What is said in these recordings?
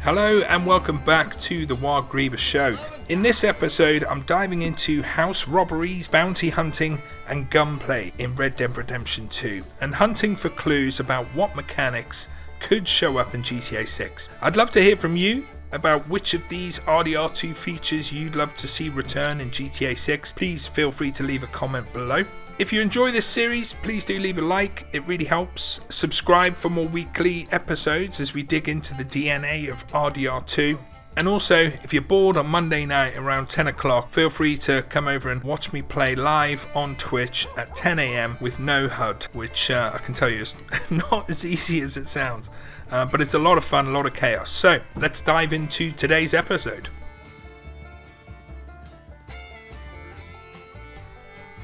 Hello and welcome back to the Wild Griever Show. In this episode I'm diving into house robberies, bounty hunting and gunplay in Red Dead Redemption 2 and hunting for clues about what mechanics could show up in GTA 6. I'd love to hear from you about which of these RDR2 features you'd love to see return in GTA 6. Please feel free to leave a comment below. If you enjoy this series, please do leave a like, it really helps. Subscribe for more weekly episodes as we dig into the DNA of RDR2. And also, if you're bored on Monday night around 10 o'clock, feel free to come over and watch me play live on Twitch at 10 AM with no HUD, which I can tell you is not as easy as it sounds. But it's a lot of fun, a lot of chaos. So, let's dive into today's episode.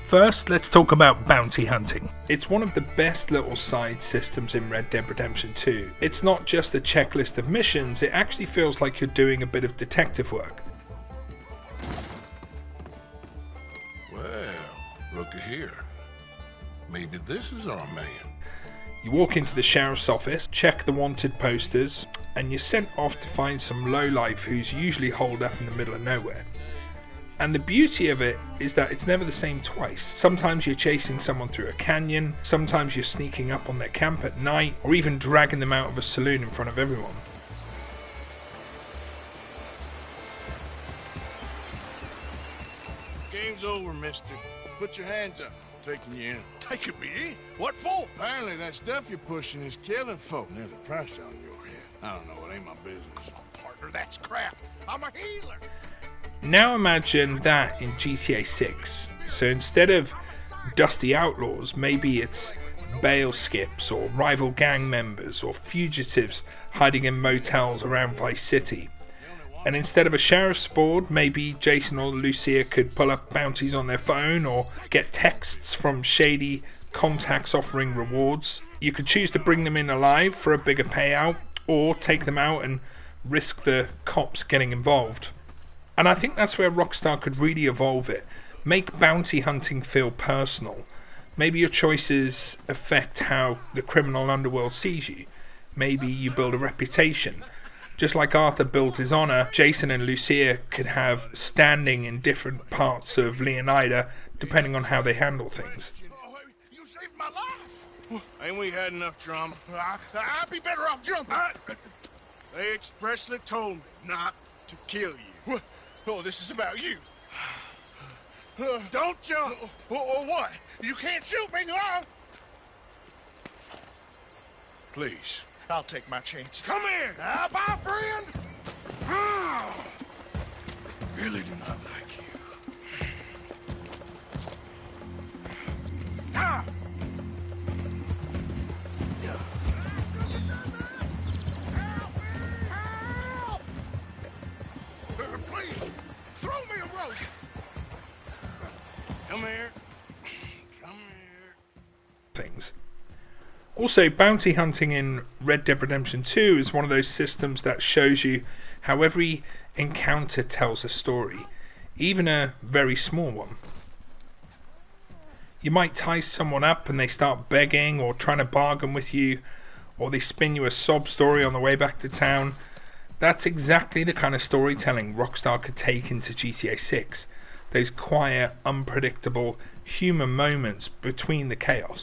First, let's talk about bounty hunting. It's one of the best little side systems in Red Dead Redemption 2. It's not just a checklist of missions, it actually feels like you're doing a bit of detective work. Well, looky here. Maybe this is our man. You walk into the sheriff's office, check the wanted posters, and you're sent off to find some lowlife who's usually holed up in the middle of nowhere. And the beauty of it is that it's never the same twice. Sometimes you're chasing someone through a canyon, sometimes you're sneaking up on their camp at night, or even dragging them out of a saloon in front of everyone. Game's over, mister. Put your hands up. Taking you in. Taking me in? What for? Apparently that stuff you're pushing is killing folk. There's a price on your head. I don't know, it ain't my business. Partner, that's crap. I'm a healer. Now imagine that in GTA 6. So instead of dusty outlaws, maybe it's bail skips or rival gang members or fugitives hiding in motels around Vice City. And instead of a sheriff's board, maybe Jason or Lucia could pull up bounties on their phone or get texts from shady contacts offering rewards. You could choose to bring them in alive for a bigger payout or take them out and risk the cops getting involved. And I think that's where Rockstar could really evolve it. Make bounty hunting feel personal. Maybe your choices affect how the criminal underworld sees you. Maybe you build a reputation. Just like Arthur built his honor, Jason and Lucia could have standing in different parts of Leonida depending on how they handle things. You saved my life. Ain't we had enough drama? I'd be better off jumping. They expressly told me not to kill you. Oh, this is about you. Don't jump! Or what? You can't shoot me, huh? Please. I'll take my chance. Come here! Bye, friend. Really do not like you. Ah! Please, throw me a rope. Come here. Come here. Things. Also, bounty hunting in Red Dead Redemption 2 is one of those systems that shows you how every encounter tells a story, even a very small one. You might tie someone up and they start begging or trying to bargain with you, or they spin you a sob story on the way back to town. That's exactly the kind of storytelling Rockstar could take into GTA 6. Those quiet, unpredictable, human moments between the chaos.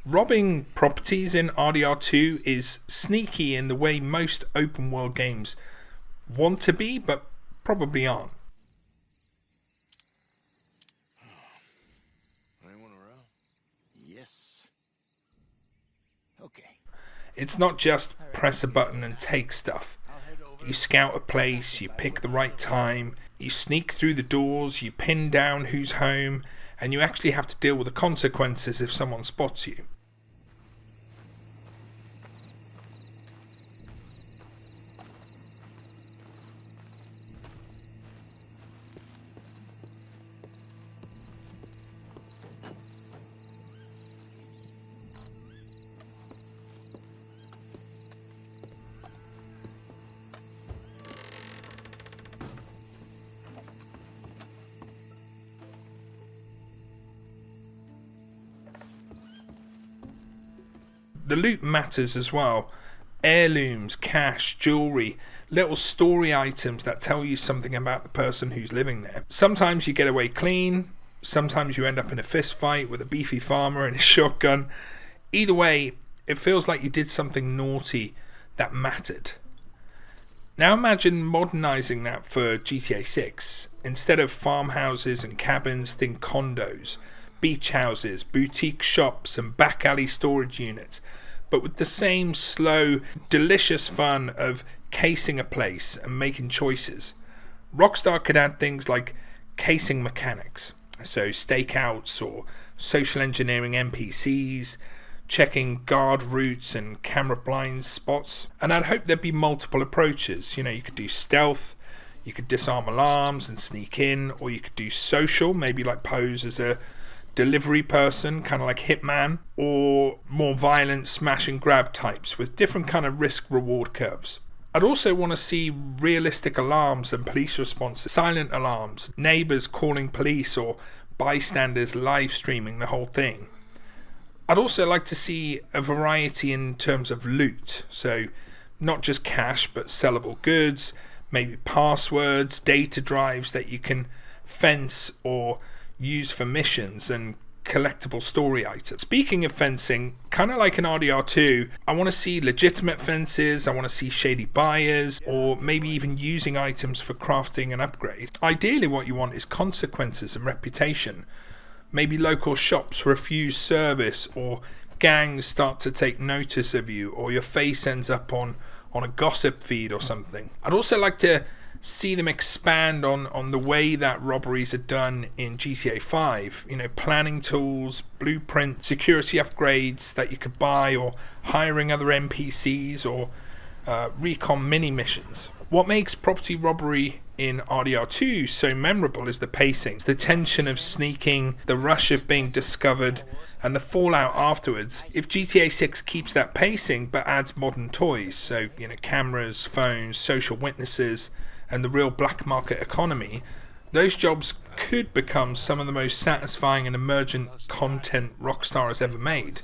Robbing properties in RDR2 is sneaky in the way most open world games want to be, but probably aren't. Anyone around? Yes. Okay. It's not just press a button and take stuff. You scout a place, you pick the right time, you sneak through the doors, you pin down who's home, and you actually have to deal with the consequences if someone spots you. The loot matters as well. Heirlooms, cash, jewelry, little story items that tell you something about the person who's living there. Sometimes you get away clean, sometimes you end up in a fist fight with a beefy farmer and a shotgun. Either way, it feels like you did something naughty that mattered. Now imagine modernizing that for GTA 6. Instead of farmhouses and cabins, think condos, beach houses, boutique shops and back alley storage units, but with the same slow, delicious fun of casing a place and making choices. Rockstar could add things like casing mechanics, so stakeouts or social engineering NPCs, checking guard routes and camera blind spots. And I'd hope there'd be multiple approaches. You could do stealth, you could disarm alarms and sneak in, or you could do social, maybe like pose as a delivery person, kind of like Hitman, or more violent smash and grab types with different kind of risk reward curves. I'd also want to see realistic alarms and police responses, silent alarms, neighbours calling police or bystanders live streaming the whole thing. I'd also like to see a variety in terms of loot, so not just cash but sellable goods, maybe passwords, data drives that you can fence or use for missions, and collectible story items. Speaking of fencing, kind of like in RDR2, I want to see legitimate fences, I want to see shady buyers, or maybe even using items for crafting and upgrade. Ideally what you want is consequences and reputation. Maybe local shops refuse service, or gangs start to take notice of you, or your face ends up on a gossip feed or something. I'd also like to see them expand on the way that robberies are done in GTA 5. Planning tools, blueprint, security upgrades that you could buy, or hiring other NPCs, or recon mini missions. What makes property robbery in RDR2 so memorable is the pacing, the tension of sneaking, the rush of being discovered, and the fallout afterwards. If GTA 6 keeps that pacing but adds modern toys, so cameras, phones, social witnesses, and the real black market economy, those jobs could become some of the most satisfying and emergent content Rockstar has ever made.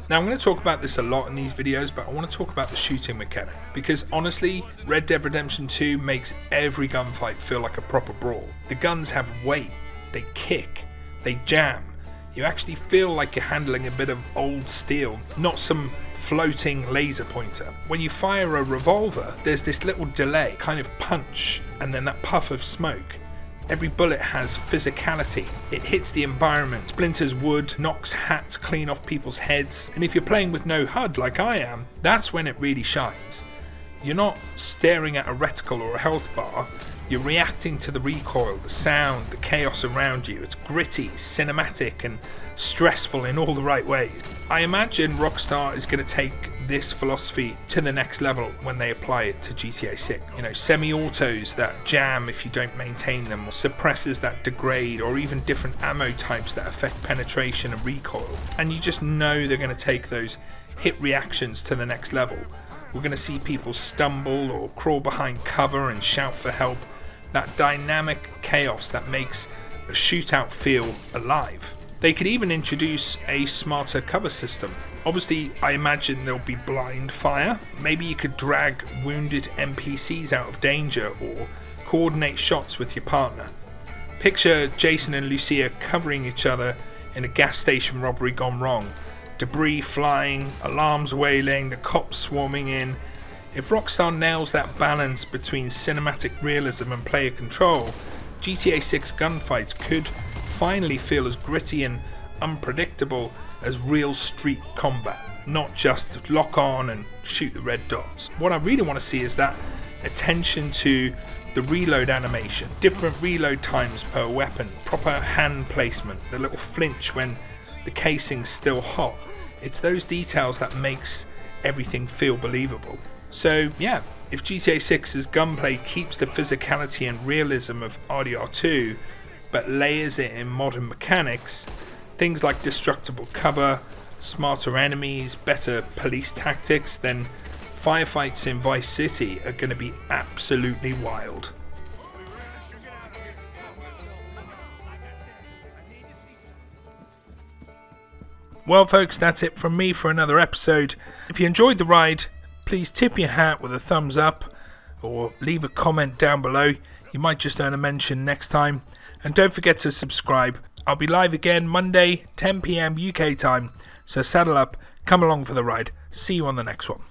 Now I'm going to talk about this a lot in these videos, but I want to talk about the shooting mechanic, because honestly, Red Dead Redemption 2 makes every gunfight feel like a proper brawl. The guns have weight, they kick, they jam. You actually feel like you're handling a bit of old steel, not some floating laser pointer. When you fire a revolver, there's this little delay, kind of punch, and then that puff of smoke. Every bullet has physicality. It hits the environment, splinters wood, knocks hats clean off people's heads, and if you're playing with no HUD like I am, that's when it really shines. You're not staring at a reticle or a health bar, you're reacting to the recoil, the sound, the chaos around you. It's gritty, cinematic, and stressful in all the right ways. I imagine Rockstar is going to take this philosophy to the next level when they apply it to GTA 6. Semi-autos that jam if you don't maintain them, or suppressors that degrade, or even different ammo types that affect penetration and recoil. And you just know they're going to take those hit reactions to the next level. We're going to see people stumble or crawl behind cover and shout for help. That dynamic chaos that makes a shootout feel alive. They could even introduce a smarter cover system. Obviously, I imagine there'll be blind fire. Maybe you could drag wounded NPCs out of danger, or coordinate shots with your partner. Picture Jason and Lucia covering each other in a gas station robbery gone wrong. Debris flying, alarms wailing, the cops swarming in. If Rockstar nails that balance between cinematic realism and player control, GTA 6 gunfights could finally feel as gritty and unpredictable as real street combat, not just lock on and shoot the red dots. What I really want to see is that attention to the reload animation, different reload times per weapon, proper hand placement, the little flinch when the casing's still hot. It's those details that makes everything feel believable. So yeah, if GTA 6's gunplay keeps the physicality and realism of RDR2 but layers it in modern mechanics, things like destructible cover, smarter enemies, better police tactics, then firefights in Vice City are going to be absolutely wild. Well folks, that's it from me for another episode. If you enjoyed the ride, please tip your hat with a thumbs up or leave a comment down below. You might just earn a mention next time. And don't forget to subscribe. I'll be live again Monday, 10 PM UK time. So saddle up, come along for the ride. See you on the next one.